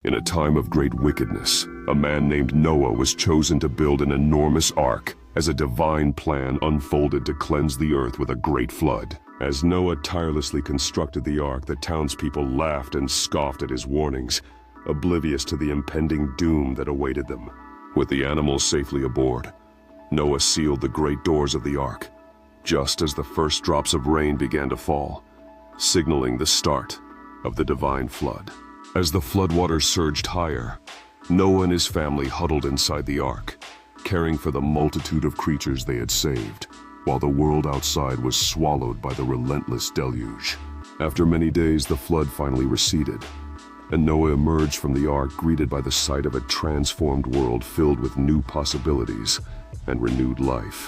In a time of great wickedness, a man named Noah was chosen to build an enormous ark as a divine plan unfolded to cleanse the earth with a great flood. As Noah tirelessly constructed the ark, the townspeople laughed and scoffed at his warnings, oblivious to the impending doom that awaited them. With the animals safely aboard, Noah sealed the great doors of the ark, just as the first drops of rain began to fall, signaling the start of the divine flood. As the floodwaters surged higher, Noah and his family huddled inside the ark, caring for the multitude of creatures they had saved, while the world outside was swallowed by the relentless deluge. After many days, the flood finally receded, and Noah emerged from the ark greeted by the sight of a transformed world filled with new possibilities and renewed life.